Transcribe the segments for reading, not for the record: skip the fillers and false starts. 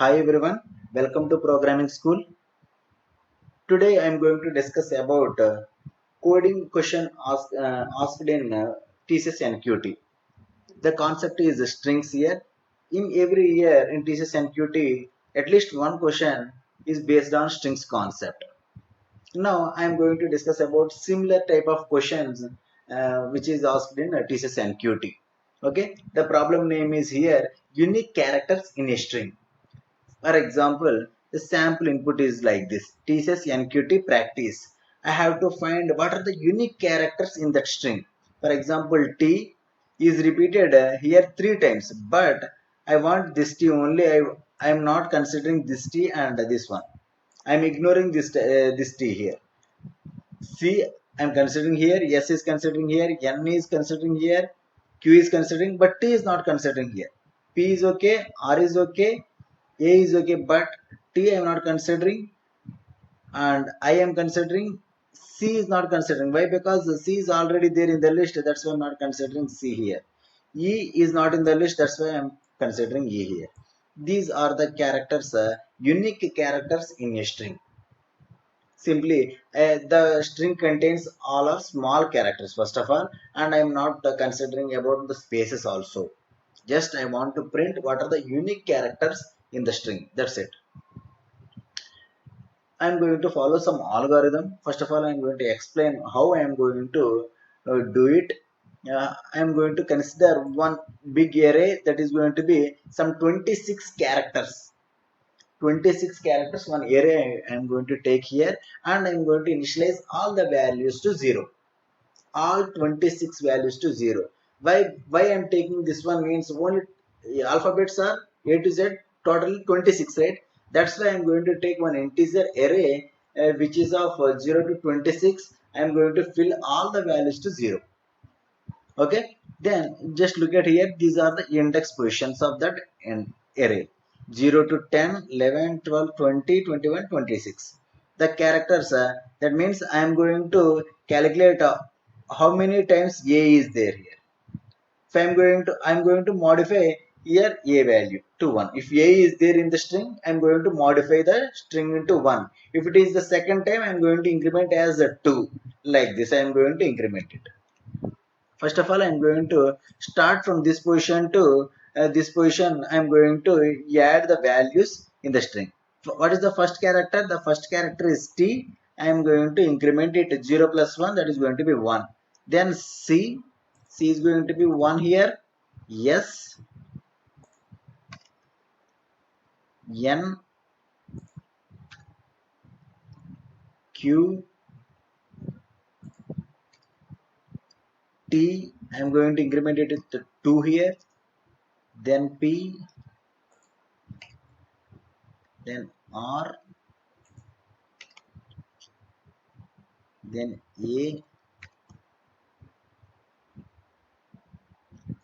Hi everyone, welcome to Programming School. Today I am going to discuss about coding question asked in TCS NQT. The concept is strings here. In every year in TCS NQT, at least one question is based on strings concept. Now I am going to discuss about similar type of questions which is asked in TCS NQT. Okay, the problem name is here unique characters in a string. For example, the sample input is like this. T says NQT practice. I have to find what are the unique characters in that string. For example, T is repeated here 3 times, but I want this T only. I am not considering this T and this one. I am ignoring this T here. C I am considering here. S is considering here. N is considering here. Q is considering, but T is not considering here. P is okay. R is okay. A is okay, but T I am not considering, and I am considering. C is not considering. Why? Because C is already there in the list. That's why I'm not considering C here. E is not in the list. That's why I'm considering E here. These are the characters, unique characters in a string. Simply, the string contains all of small characters first of all, and I am not considering about the spaces also. Just I want to print what are the unique characters in the string. That's it. I'm going to follow some algorithm. First of all, I'm going to explain how I am going to do it. I'm going to consider one big array that is going to be some 26 characters. 26 characters, one array I'm going to take here, and I'm going to initialize all the values to 0. All 26 values to 0. Why I'm taking this one means only alphabets are A to Z, total 26, right? That's why I'm going to take one integer array which is of 0 to 26. I'm going to fill all the values to 0. Okay, then just look at here. These are the index positions of that array: 0 to 10, 11, 12, 20, 21, 26. The characters, that means I am going to calculate how many times A is there here. If I'm going to modify here A value to 1. If A is there in the string, I'm going to modify the string into 1. If it is the second time, I'm going to increment as a 2. Like this, I'm going to increment it. First of all, I'm going to start from this position to this position. I'm going to add the values in the string. What is the first character? The first character is T. I'm going to increment it to 0 plus 1, that is going to be 1. Then C is going to be 1 here. S, N, Q, T. I'm going to increment it to 2 here. Then P, then R, then A,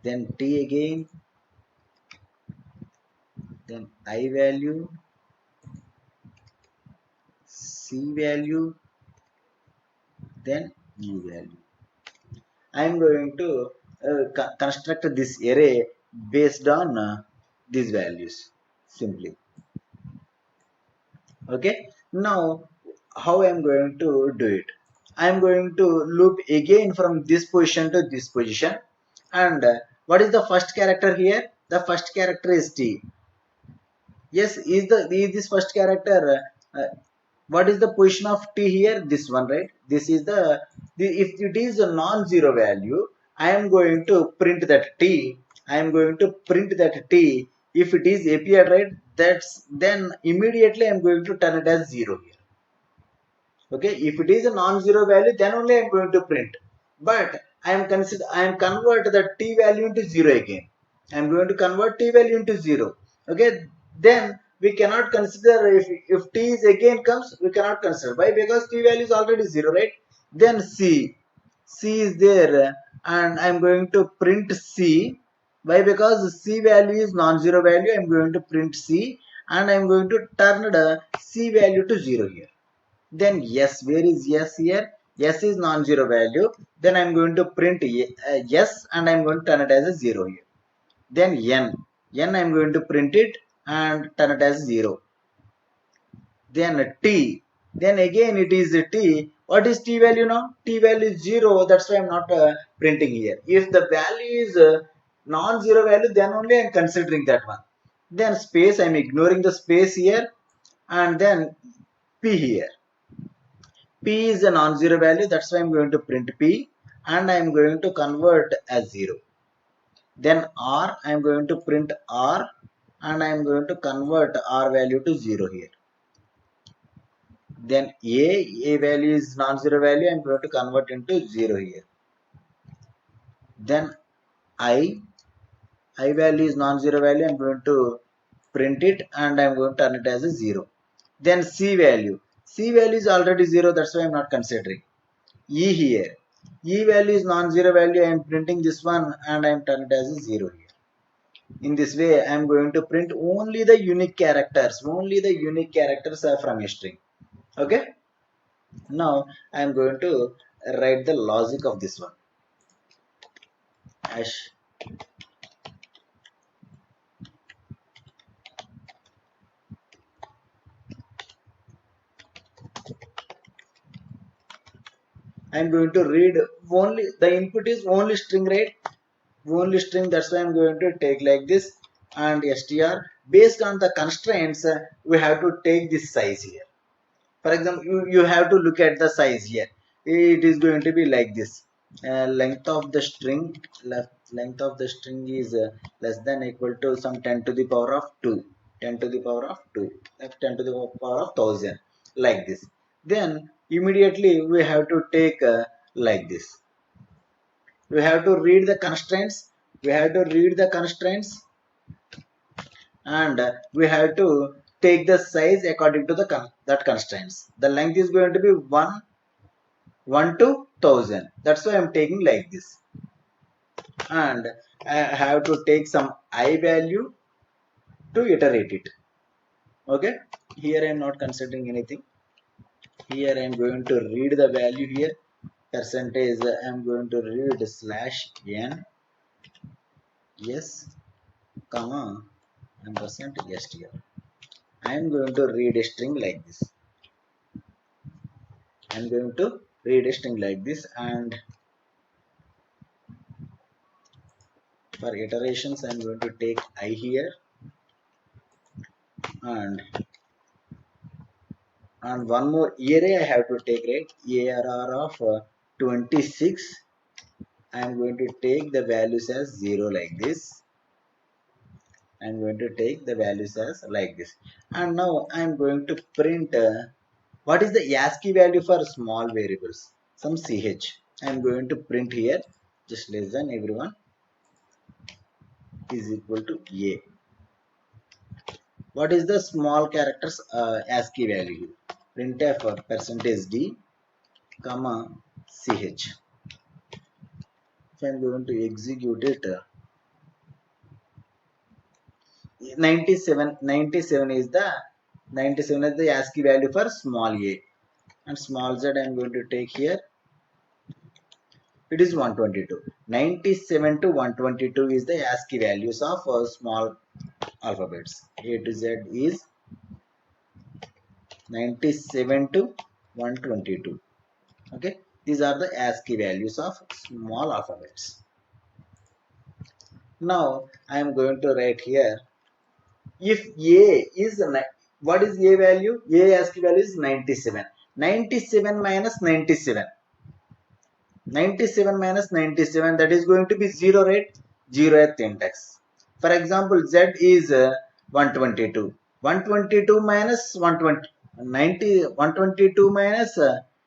then T again, then I value, C value, then E value. I am going to construct this array based on these values simply. Okay, now how I am going to do it? I am going to loop again from this position to this position, and what is the first character here? The first character is T. Yes, is this first character? What is the position of T here? This one, right? This is the if it is a non-zero value, I am going to print that T. I am going to print that T. If it is appeared, right, that's then immediately I'm going to turn it as 0 here. Okay, if it is a non-zero value, then only I'm going to print. But I am convert the T value into 0 again. I'm going to convert T value into 0. Okay, then we cannot consider if T is again comes, we cannot consider. Why? Because T value is already 0, right? Then C is there, and I'm going to print C. Why? Because C value is non-zero value. I'm going to print C, and I'm going to turn the C value to 0 here. Then yes, where is yes here? Yes is non-zero value. Then I'm going to print yes, and I'm going to turn it as a 0 here. Then n I'm going to print it and turn it as 0. Then t, then again it is t. What is t value now? T value is 0. That's why I'm not printing here. If the value is non-zero value, then only I'm considering that one. Then space, I'm ignoring the space here, and then p here. P is a non-zero value. That's why I'm going to print p, and I'm going to convert as 0. Then r, I'm going to print r, and I'm going to convert r value to 0 here. Then a value is non-zero value, I'm going to convert into 0 here. Then I value is non-zero value, I'm going to print it and I'm going to turn it as a 0. Then C value is already 0, that's why I'm not considering. E here, E value is non-zero value, I'm printing this one and I'm turning it as a 0 here. In this way, I'm going to print only the unique characters, are from a string. Okay. Now I'm going to write the logic of this one. Hash I'm going to read only the input is only string, right? Only string, that's why I'm going to take like this, and str based on the constraints we have to take this size here. For example, you have to look at the size here. It is going to be like this. Length of the string is less than equal to some 10 to the power of 2, 10 to the power of 2, 10 to the power of 1000, like this. Then immediately we have to take like this. We have to read the constraints. And we have to take the size according to that constraints. The length is going to be 1 to 1000. That's why I'm taking like this. And I have to take some I value to iterate it. Okay. Here I'm not considering anything. Here I'm going to read the value here. Percentage, I'm going to read /n yes, comma, and %str. I'm going to read a string like this. I'm going to read a string like this, and for iterations I'm going to take I here, and one more array I have to take, right? ARR of 26. I'm going to take the values as 0 like this. I'm going to take the values as like this. And now I'm going to print what is the ASCII value for small variables? Some ch. I'm going to print here just less than everyone is equal to a. What is the small characters ASCII value? Printf %d, comma, ch. If I'm going to execute it, 97 is the ASCII value for small a, and small z I'm going to take here. It is 122. 97 to 122 is the ASCII values of small alphabets. A to Z is 97 to 122. Okay, these are the ASCII values of small alphabets. Now I am going to write here, if A is what is A value? A ASCII value is 97. 97 minus 97. 97 minus 97, that is going to be 0, right? 0th index. For example, Z is 122. 122 minus 122 minus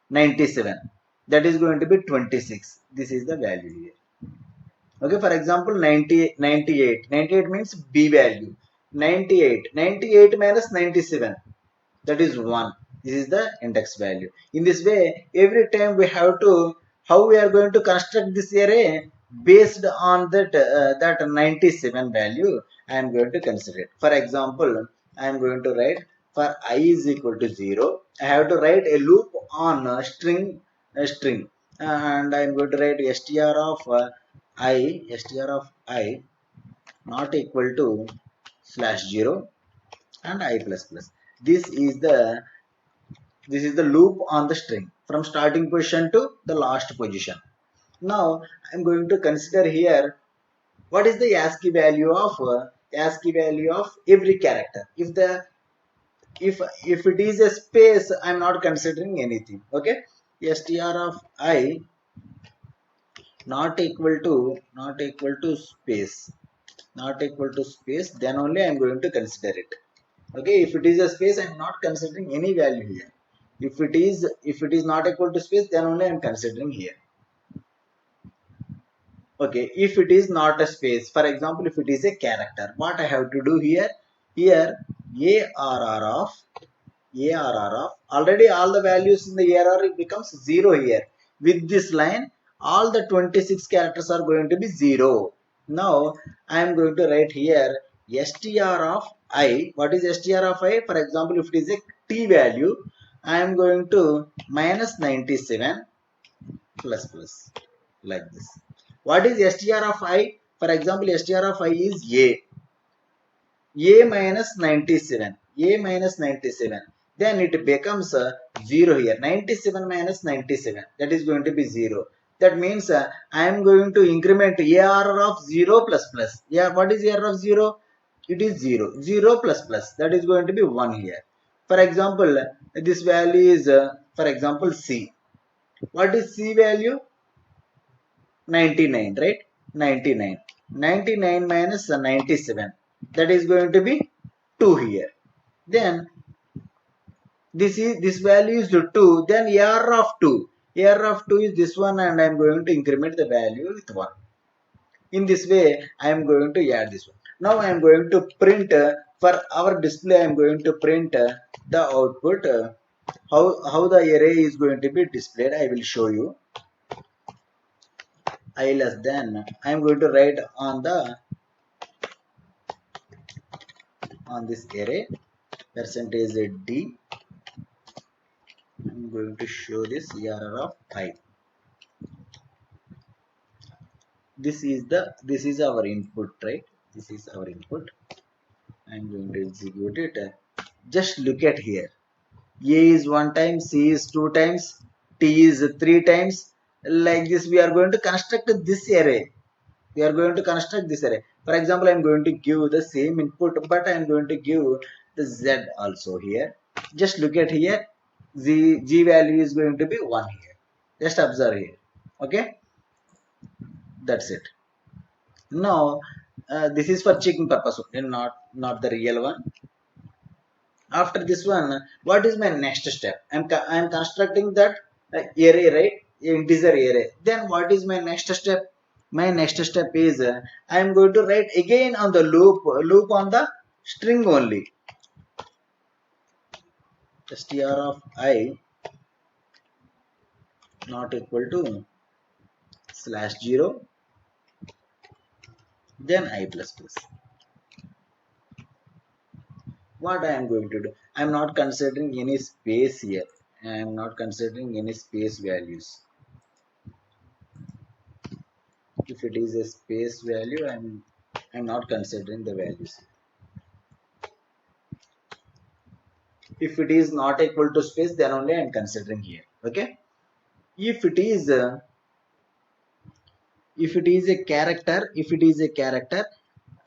97. That is going to be 26. This is the value here. Okay, for example, 98 means B value. 98 minus 97, that is 1. This is the index value. In this way, every time we have to, how we are going to construct this array based on that 97 value, I am going to consider it. For example, I am going to write for I is equal to 0. I have to write a loop on a string, and I am going to write str of I not equal to /0. and I plus plus. This is the loop on the string from starting position to the last position. Now I'm going to consider here what is the ASCII value of every character. If it is a space, I'm not considering anything. Okay, str of I not equal to space, then only I'm going to consider it. Okay, if it is a space, I'm not considering any value here. If it is not equal to space, then only I'm considering here. Okay, if it is not a space, for example, if it is a character, what I have to do here? Here arr of already all the values in the arr it becomes 0 here. With this line, all the 26 characters are going to be 0. Now I am going to write here str of I. What is str of I? For example, if it is a t value, I am going to minus 97 plus plus, like this. What is str of I? For example, str of I is a minus 97, then it becomes 0 here. 97 minus 97, that is going to be 0. That means I am going to increment arr of 0 plus plus. Yeah, what is arr of 0? It is 0. 0 plus plus, that is going to be 1 here. For example, this value is for example c. What is c value? 99, right? 99. 99 minus 97, that is going to be 2 here. Then this value is 2, then arr of 2. Arr of 2 is this one, and I am going to increment the value with 1. In this way, I am going to add this one. Now I am going to print for our display, I am going to print the output. How the array is going to be displayed, I will show you. I less than, I am going to write on this array percentage d. I am going to show this arr of I. This is our input, right? This is our input. I'm going to execute it. Just look at here. A is 1 time, C is 2 times, T is 3 times. Like this, we are going to construct this array. For example, I'm going to give the same input, but I'm going to give the Z also here. Just look at here. G value is going to be 1 here. Just observe here. Okay, that's it. Now this is for checking purpose only, not the real one. After this one, what is my next step? I'm constructing that array, right? Integer array. Then what is my next step? My next step is I am going to write again on the loop on the string only. Str of I not equal to /0, then I plus plus. What I am going to do? I am not considering any space here. I am not considering any space values. If it is a space value, I'm not considering the values. If it is not equal to space, then only I'm considering here. Okay, if it is a character,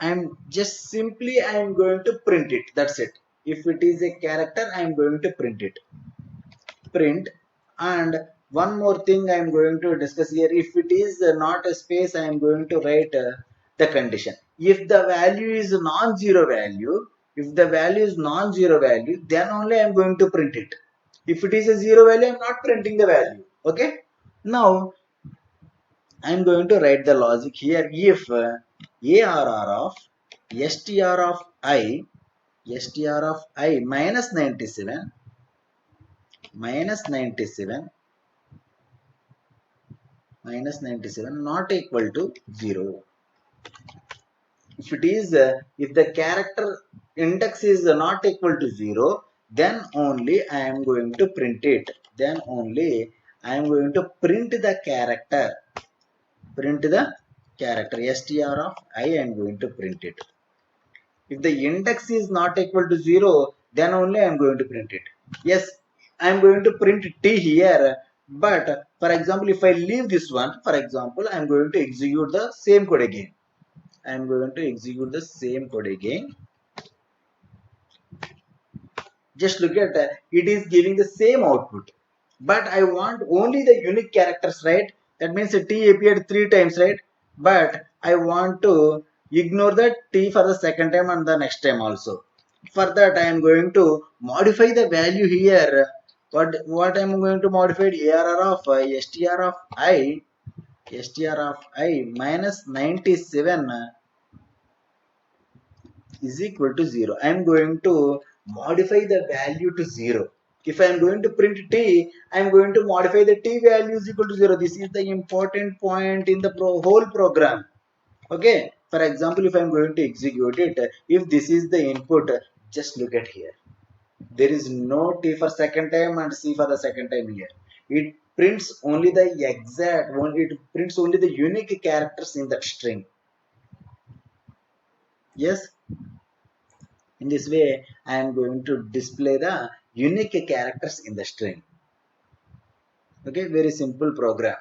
I'm just simply I'm going to print it. That's it. If it is a character, I'm going to print it. And one more thing I'm going to discuss here. If it is not a space, I'm going to write the condition. If the value is non-zero value, then only I'm going to print it. If it is a zero value, I'm not printing the value. Okay, now I'm going to write the logic here. If arr of str of I minus 97 not equal to 0. If it is if the character index is not equal to 0, then only I am going to print it. Then only I am going to print the character. Str of I am going to print it. If the index is not equal to 0, then only I am going to print it. Yes, I am going to print t here, but for example, if I leave this one, for example, I am going to execute the same code again. I am going to execute the same code again. Just look at that, it is giving the same output, but I want only the unique characters, right? That means t appeared 3 times, right? But I want to ignore the t for the second time and the next time also. For that I am going to modify the value here. What I am going to modify? ARR of str of I minus 97 is equal to 0. I am going to modify the value to 0. If I am going to print t, I am going to modify the t value is equal to 0. This is the important point in the whole program. Okay. For example, if I am going to execute it, if this is the input, just look at here. There is no t for second time and c for the second time here. It prints only the exact one. It prints only the unique characters in that string. Yes. In this way, I am going to display the unique characters in the string. Okay, very simple program.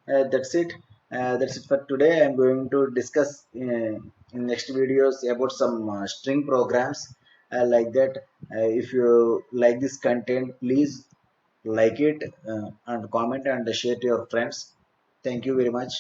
That's it. That's it for today. I am going to discuss in next videos about some string programs like that. If you like this content, please like it and comment and share to your friends. Thank you very much.